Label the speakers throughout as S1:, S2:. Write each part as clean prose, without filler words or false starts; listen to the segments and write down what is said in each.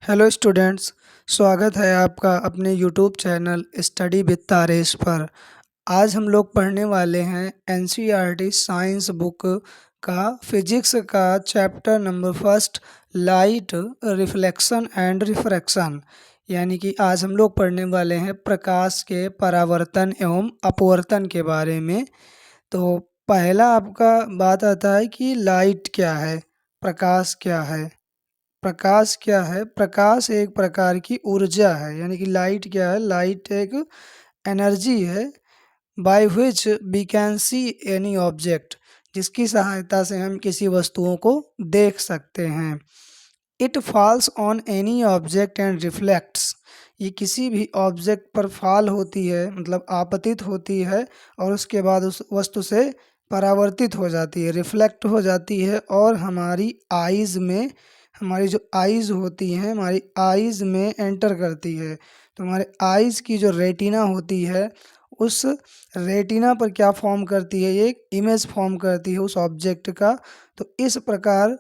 S1: Hello students. स्वागत है आपका अपने YouTube channel study with Taresh पर। आज हम लोग पढ़ने वाले हैं एनसीईआरटी साइंस बुक का फिजिक्स का chapter number first, light reflection and refraction. यानी कि आज हम लोग पढ़ने वाले हैं प्रकाश के परावर्तन एवं अपवर्तन के बारे में। तो पहला आपका बात आता है कि लाइट क्या है, प्रकाश क्या है। प्रकाश क्या है? प्रकाश एक प्रकार की ऊर्जा है। यानी कि लाइट क्या है? लाइट एक एनर्जी है by which we can see any object, जिसकी सहायता से हम किसी वस्तुओं को देख सकते हैं। It falls on any object and reflects. ये किसी भी ऑब्जेक्ट पर फॉल होती है, मतलब आपतित होती है, और उसके बाद उस वस्तु से परावर्तित हो जाती है, रिफ्लेक्ट हो जाती है, और हमारी आइज़ में, हमारी जो आइज़ होती हैं, हमारी आइज़ में एंटर करती है। तो हमारे आइज़ की जो रेटिना होती है, उस रेटिना पर क्या फॉर्म करती है? ये एक इमेज फॉर्म करती है उस ऑब्जेक्ट का। तो इस प्रकार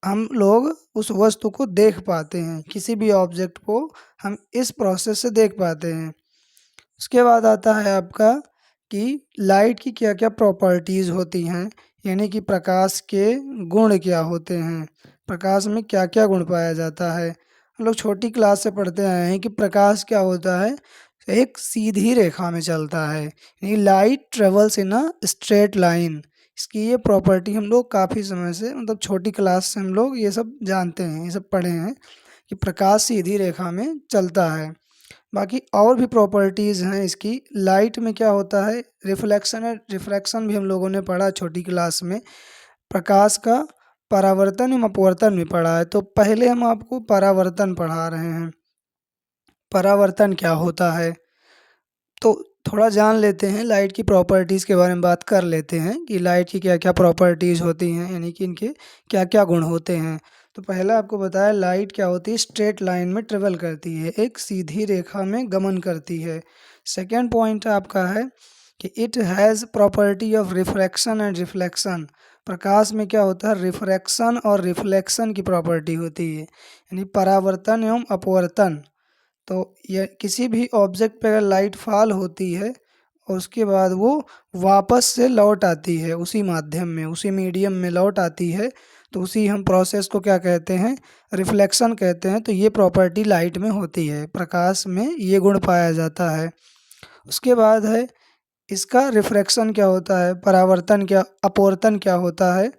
S1: हम लोग उस वस्तु को देख पाते हैं, किसी भी ऑब्जेक्ट को हम इस प्रोसेस से देख पाते हैं। उसके बाद आता है आपका कि लाइट की क्या क्या प्रॉपर्टीज़ होती हैं, यानी कि प्रकाश के गुण क्या होते हैं, प्रकाश में क्या क्या गुण पाया जाता है। हम लोग छोटी क्लास से पढ़ते आए हैं कि प्रकाश क्या होता है, एक सीधी रेखा में चलता है, यानी light travels in a straight line. इसकी ये प्रॉपर्टी हम लोग काफ़ी समय से, मतलब छोटी क्लास से हम लोग ये सब जानते हैं, ये सब पढ़े हैं कि प्रकाश सीधी रेखा में चलता है। बाकी और भी प्रॉपर्टीज़ हैं इसकी। लाइट में क्या होता है, रिफ्लेक्शन है, रिफ्रैक्शन भी हम लोगों ने पढ़ा छोटी क्लास में। प्रकाश का परावर्तन एवं अपवर्तन भी पढ़ा है। तो पहले हम आपको परावर्तन पढ़ा रहे हैं। परावर्तन क्या होता है, तो थोड़ा जान लेते हैं, लाइट की प्रॉपर्टीज़ के बारे में बात कर लेते हैं कि लाइट की क्या क्या प्रॉपर्टीज़ होती हैं, यानी कि इनके क्या क्या गुण होते हैं। तो पहला आपको बताया, लाइट क्या होती है, स्ट्रेट लाइन में ट्रेवल करती है, एक सीधी रेखा में गमन करती है। सेकेंड पॉइंट आपका है कि it has property of refraction and reflection. प्रकाश में क्या होता है, रिफ्रैक्शन और रिफ्लेक्शन की प्रॉपर्टी होती है, यानी परावर्तन एवं अपवर्तन। तो ये किसी भी ऑब्जेक्ट पे अगर लाइट फॉल होती है और उसके बाद वो वापस से लौट आती है, उसी माध्यम में, उसी मीडियम में लौट आती है, तो उसी हम प्रोसेस को क्या कहते हैं, रिफ्लेक्शन कहते हैं। तो ये प्रॉपर्टी लाइट में होती है, प्रकाश में ये गुण पाया जाता है। उसके बाद है इसका रिफ्रैक्शन क्या होता है, परावर्तन क्या, अपवर्तन क्या होता है।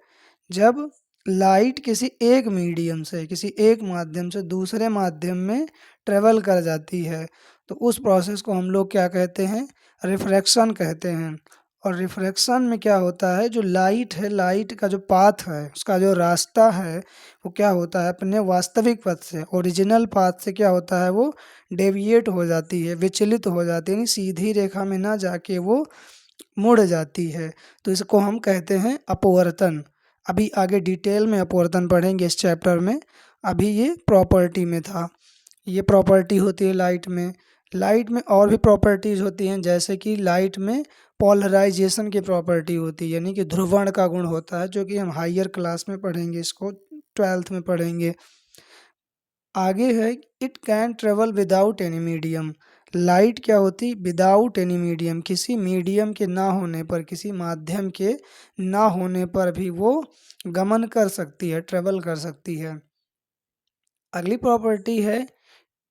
S1: जब लाइट किसी एक मीडियम से, किसी एक माध्यम से दूसरे माध्यम में ट्रेवल कर जाती है, तो उस प्रोसेस को हम लोग क्या कहते हैं, रिफ्रैक्शन कहते हैं। और रिफ्रैक्शन में क्या होता है, जो लाइट है, लाइट का जो पाथ है, उसका जो रास्ता है, वो क्या होता है, अपने वास्तविक पथ से, ओरिजिनल पाथ से क्या होता है, वो डेविएट हो जाती है, विचलित हो जाती है, यानी सीधी रेखा में ना जाके वो मुड़ जाती है। तो इसको हम कहते हैं अपवर्तन। अभी आगे डिटेल में अपवर्तन पढ़ेंगे इस चैप्टर में, अभी ये प्रॉपर्टी में था। ये प्रॉपर्टी होती है लाइट में। लाइट में और भी प्रॉपर्टीज़ होती हैं, जैसे कि लाइट में पोलराइजेशन की प्रॉपर्टी होती है, यानी कि ध्रुवण का गुण होता है, जो कि हम हायर क्लास में पढ़ेंगे, इसको 12th में पढ़ेंगे। आगे है, it can travel without any medium. Light क्या होती, विदाउट एनी मीडियम, किसी मीडियम के ना होने पर, किसी माध्यम के ना होने पर भी वो गमन कर सकती है, ट्रेवल कर सकती है। अगली प्रॉपर्टी है,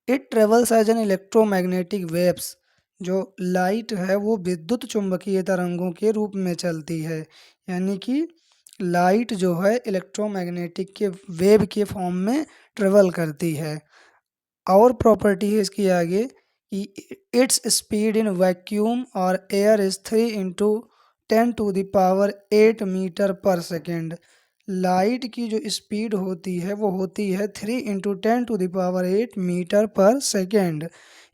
S1: it travels as an electromagnetic waves. जो लाइट है वो विद्युत चुंबकीय तरंगों के रूप में चलती है, यानी कि लाइट जो है इलेक्ट्रोमैग्नेटिक के वेव के फॉर्म में ट्रेवल करती है। और प्रॉपर्टी है इसकी आगे कि इट्स स्पीड इन वैक्यूम और एयर इज़ 3 × 10⁸ मीटर पर सेकेंड। लाइट की जो स्पीड होती है वो होती है 3 × 10⁸ मीटर पर सेकेंड,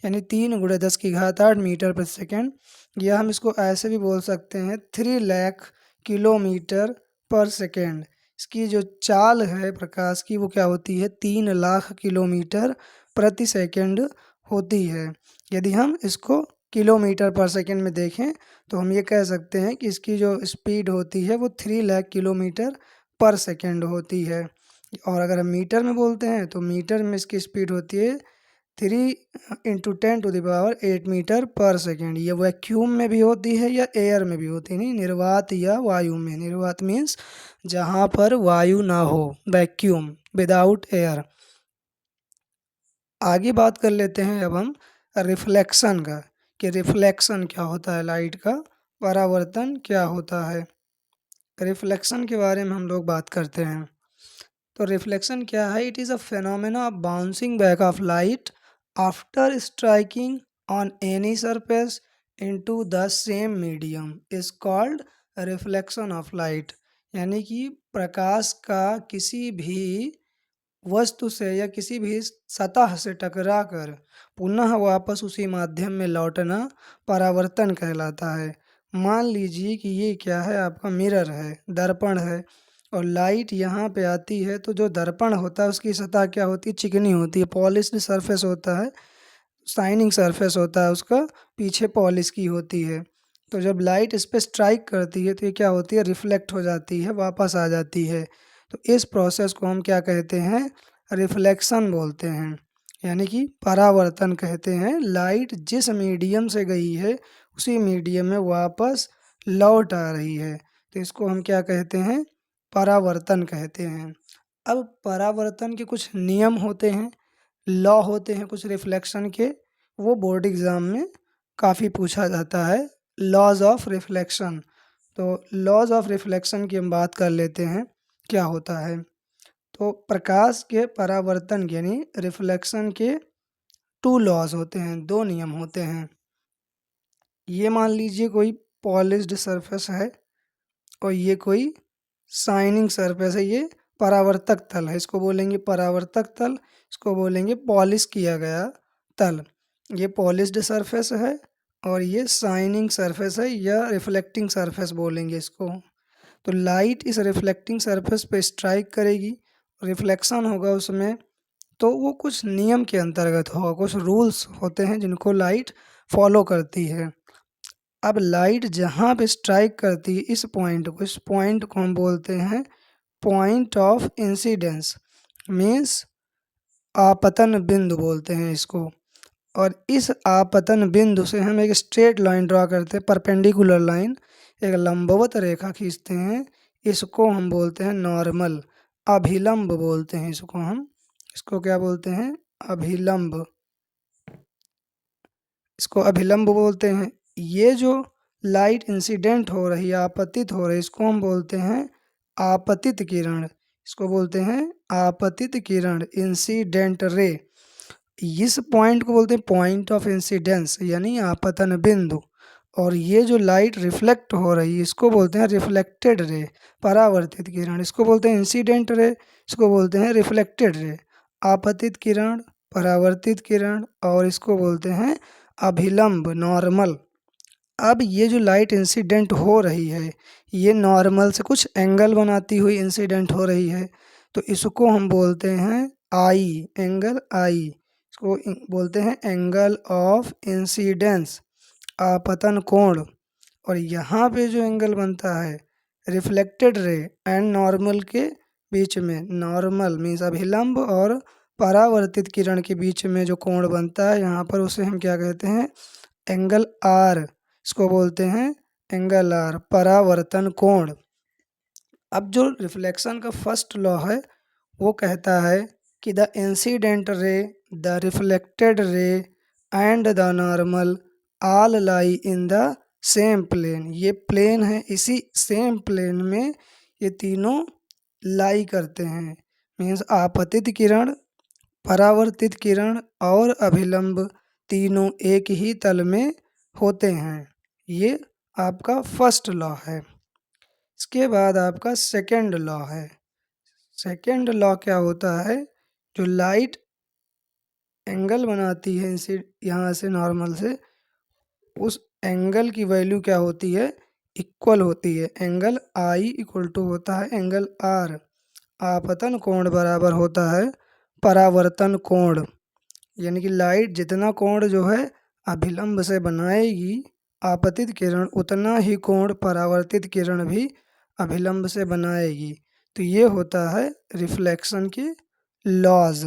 S1: यानी 3 × 10⁸ मीटर पर सेकेंड। या हम इसको ऐसे भी बोल सकते हैं 3 लाख किलोमीटर पर सेकेंड। इसकी जो चाल है प्रकाश की, वो क्या होती है, 3 लाख किलोमीटर प्रति सेकंड होती है। यदि हम इसको किलोमीटर पर सेकंड में देखें तो हम ये कह सकते हैं कि इसकी जो स्पीड होती है वो 3 लाख किलोमीटर पर सेकंड होती है। और अगर हम मीटर में बोलते हैं तो मीटर में इसकी स्पीड होती है 3 × 10⁸ मीटर पर सेकेंड। ये वैक्यूम में भी होती है या एयर में भी होती है, नहीं निर्वात या वायु में। निर्वात मीन्स जहाँ पर वायु ना हो, वैक्यूम विदाउट एयर। आगे बात कर लेते हैं अब हम रिफ्लेक्शन का, कि रिफ्लेक्शन क्या होता है, लाइट का परावर्तन क्या होता है। रिफ्लेक्शन के बारे में हम लोग बात करते हैं। तो रिफ्लेक्शन क्या है? It is a phenomena of bouncing back of light after striking on any surface into the same medium is called reflection of light. यानी कि प्रकाश का किसी भी वस्तु से या किसी भी सतह से टकराकर पुनः वापस उसी माध्यम में लौटना परावर्तन कहलाता है। मान लीजिए कि ये क्या है, आपका मिरर है, दर्पण है, और लाइट यहाँ पे आती है तो जो दर्पण होता है उसकी सतह क्या होती है, चिकनी होती है, पॉलिश्ड सरफेस होता है, शाइनिंग सरफेस होता है उसका, पीछे पॉलिश की होती है। तो जब लाइट इस पर स्ट्राइक करती है तो ये क्या होती है, रिफ्लेक्ट हो जाती है, वापस आ जाती है। तो इस प्रोसेस को हम क्या कहते हैं, रिफ्लेक्शन बोलते हैं, यानी कि परावर्तन कहते हैं। लाइट जिस मीडियम से गई है उसी मीडियम में वापस लौट आ रही है, तो इसको हम क्या कहते हैं, परावर्तन कहते हैं। अब परावर्तन के कुछ नियम होते हैं, लॉ होते हैं कुछ रिफ्लेक्शन के, वो बोर्ड एग्ज़ाम में काफ़ी पूछा जाता है, लॉज ऑफ रिफ्लेक्शन। तो लॉज ऑफ रिफ्लेक्शन की हम बात कर लेते हैं, क्या होता है। तो प्रकाश के परावर्तन के यानी रिफ्लेक्शन के 2 लॉज होते हैं, 2 नियम होते हैं। ये मान लीजिए कोई पॉलिश्ड सरफेस है और ये कोई शाइनिंग सरफेस है, ये परावर्तक तल है, इसको बोलेंगे परावर्तक तल, इसको बोलेंगे पॉलिश किया गया तल। ये पॉलिश्ड सरफेस है और ये शाइनिंग सरफेस है या रिफ्लेक्टिंग सरफेस बोलेंगे इसको। तो लाइट इस रिफ्लेक्टिंग सरफेस पे स्ट्राइक करेगी, रिफ्लेक्शन होगा उसमें, तो वो कुछ नियम के अंतर्गत होगा, कुछ रूल्स होते हैं जिनको लाइट फॉलो करती है। अब लाइट जहाँ पे स्ट्राइक करती है इस पॉइंट को हम बोलते हैं पॉइंट ऑफ इंसिडेंस, मीन्स आपतन बिंदु बोलते हैं इसको। और इस आपतन बिंदु से हम एक स्ट्रेट लाइन ड्रा करते हैं, परपेंडिकुलर लाइन, एक लंबवत रेखा खींचते हैं, इसको हम बोलते हैं नॉर्मल, अभिलंब बोलते हैं इसको हम। इसको क्या बोलते हैं, अभिलंब, इसको अभिलंब बोलते हैं। ये जो लाइट इंसिडेंट हो रही है, आपतित हो रही है, इसको हम बोलते हैं आपतित किरण, इसको बोलते हैं आपतित किरण, इंसिडेंट रे। इस पॉइंट को बोलते हैं पॉइंट ऑफ इंसिडेंस यानी आपतन बिंदु। और ये जो लाइट रिफ्लेक्ट हो रही है इसको बोलते हैं रिफ्लेक्टेड रे, परावर्तित किरण, इसको बोलते हैं इंसिडेंट रे, इसको बोलते हैं रिफ्लेक्टेड रे। आपतित किरण, परावर्तित किरण, और इसको बोलते हैं अभिलंब, नॉर्मल। अब ये जो लाइट इंसिडेंट हो रही है ये नॉर्मल से कुछ एंगल बनाती हुई इंसिडेंट हो रही है, तो इसको हम बोलते हैं आई, एंगल आई, इसको बोलते हैं एंगल ऑफ इंसिडेंस, आपतन कोण। और यहाँ पे जो एंगल बनता है रिफ्लेक्टेड रे एंड नॉर्मल के बीच में, नॉर्मल मीन्स अभिलंब और परावर्तित किरण के बीच में जो कोण बनता है यहाँ पर, उसे हम क्या कहते हैं, एंगल आर, इसको बोलते हैं एंगल आर, परावर्तन कोण। अब जो रिफ्लेक्शन का फर्स्ट लॉ है वो कहता है कि the incident ray, the reflected ray and the normal all lie in the same plane. ये प्लेन है, इसी सेम प्लेन में ये तीनों लाई करते हैं, मीन्स आपतित किरण, परावर्तित किरण और अभिलंब तीनों एक ही तल में होते हैं। ये आपका फर्स्ट लॉ है। इसके बाद आपका सेकंड लॉ है। सेकंड लॉ क्या होता है, जो लाइट एंगल बनाती है इनसे, यहाँ से नॉर्मल से, उस एंगल की वैल्यू क्या होती है, इक्वल होती है। एंगल आई इक्वल टू होता है एंगल आर। आपतन कोण बराबर होता है परावर्तन कोण, यानी कि लाइट जितना कोण जो है अभिलंब से बनाएगी आपतित किरण, उतना ही कोण परावर्तित किरण भी अभिलंब से बनाएगी। तो ये होता है रिफ्लेक्शन की लॉज।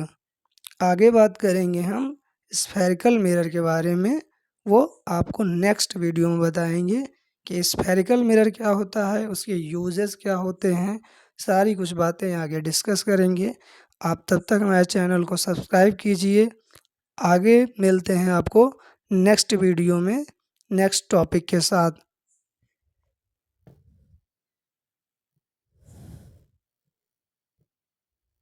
S1: आगे बात करेंगे हम स्फेरिकल मिरर के बारे में, वो आपको नेक्स्ट वीडियो में बताएंगे कि स्फेरिकल मिरर क्या होता है, उसके यूजेस क्या होते हैं, सारी कुछ बातें आगे डिस्कस करेंगे। आप तब तक हमारे चैनल को सब्सक्राइब कीजिए। आगे मिलते हैं आपको नेक्स्ट वीडियो में नेक्स्ट टॉपिक के साथ।